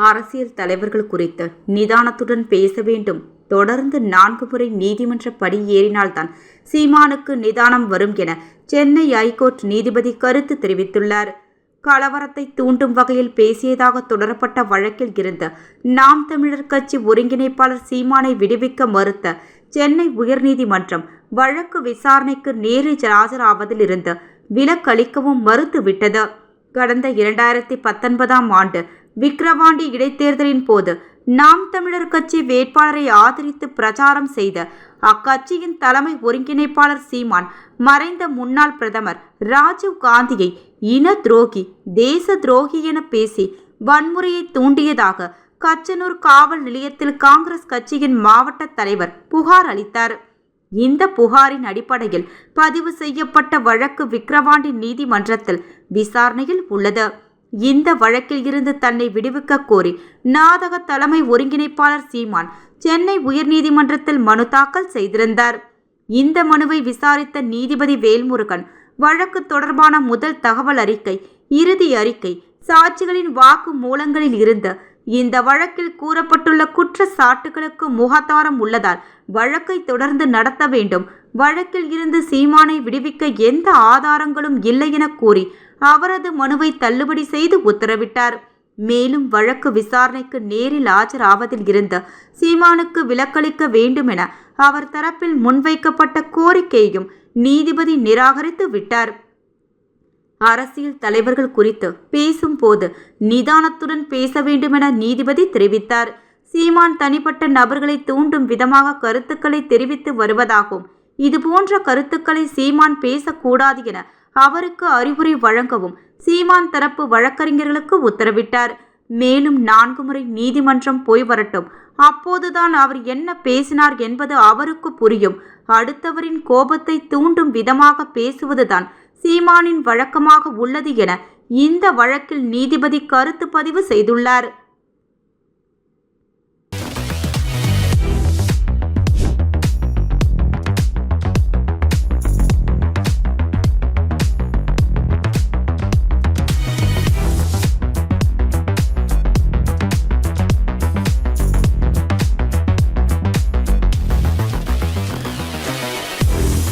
அரசியல் தலைவர்கள் குறித்து நிதானத்துடன் பேச வேண்டும். தொடர்ந்து 4 முறை நீதிமன்ற படி ஏறினால்தான் சீமானுக்கு நிதானம் வரும் என சென்னை ஐகோர்ட் நீதிபதி கருத்து தெரிவித்துள்ளார். கலவரத்தை தூண்டும் வகையில் பேசியதாக தொடரப்பட்ட வழக்கில் இருந்து நாம் தமிழர் கட்சி ஒருங்கிணைப்பாளர் சீமானை விடுவிக்க மறுத்த சென்னை உயர்நீதிமன்றம் வழக்கு விசாரணைக்கு நேரில் ஆஜராவதில் இருந்து விலக்களிக்கவும் மறுத்துவிட்டது. கடந்த 2019ஆம் ஆண்டு விக்கிரவாண்டி இடைத்தேர்தலின் போது நாம் தமிழர் கட்சி வேட்பாளரை ஆதரித்து பிரச்சாரம் செய்த அக்கட்சியின் தலைமை ஒருங்கிணைப்பாளர் சீமான் மறைந்த முன்னாள் பிரதமர் ராஜீவ் காந்தியை இன துரோகி, தேச துரோகி என பேசி வன்முறையை தூண்டியதாக கச்சனூர் காவல் நிலையத்தில் காங்கிரஸ் கட்சியின் மாவட்ட தலைவர் புகார் அளித்தார். இந்த புகாரின் அடிப்படையில் பதிவு செய்யப்பட்ட வழக்கு விக்கிரவாண்டி நீதிமன்றத்தில் விசாரணையில் உள்ளது. இந்த வழக்கில் இருந்து தன்னை விடுவிக்க கோரி நாடக தலைமை ஒருங்கிணைப்பாளர் சீமான் சென்னை உயர்நீதிமன்றத்தில் மனு தாக்கல் செய்திருந்தார். இந்த மனுவை விசாரித்த நீதிபதி வேல்முருகன் வழக்கு தொடர்பான முதல் தகவல் அறிக்கை, இறுதி அறிக்கை, சாட்சிகளின் வாக்கு மூலங்களில் இருந்து இந்த வழக்கில் கூறப்பட்டுள்ள குற்றச்சாட்டுகளுக்கு முகாதாரம் உள்ளதால் வழக்கை தொடர்ந்து நடத்த வேண்டும், வழக்கில் இருந்து சீமானை விடுவிக்க எந்த ஆதாரங்களும் இல்லை என கூறி அவரது மனுவை தள்ளுபடி செய்து உத்தரவிட்டார். மேலும் வழக்கு விசாரணைக்கு நேரில் ஆஜராவதில் இருந்து சீமானுக்கு விலக்களிக்க வேண்டும் என அவர் தரப்பில் முன்வைக்கப்பட்ட கோரிக்கையையும் நீதிபதி நிராகரித்து விட்டார். அரசியல் தலைவர்கள் குறித்து பேசும்போது நிதானத்துடன் பேச வேண்டும் என நீதிபதி தெரிவித்தார். சீமான் தனிப்பட்ட நபர்களை தூண்டும் விதமாக கருத்துக்களை தெரிவித்து வருவதாகவும் இதுபோன்ற கருத்துக்களை சீமான் பேசக்கூடாது என அவருக்கு அறிவுரை வழங்கவும் சீமான் தரப்பு வழக்கறிஞர்களுக்கு உத்தரவிட்டார். மேலும் 4 முறை நீதிமன்றம் போய் வரட்டும், அப்போதுதான் அவர் என்ன பேசினார் என்பது அவருக்கு புரியும். அடுத்தவரின் கோபத்தை தூண்டும் விதமாக பேசுவதுதான் சீமானின் வழக்கமாக உள்ளது என இந்த வழக்கில் நீதிபதி கருத்து பதிவு செய்துள்ளார்.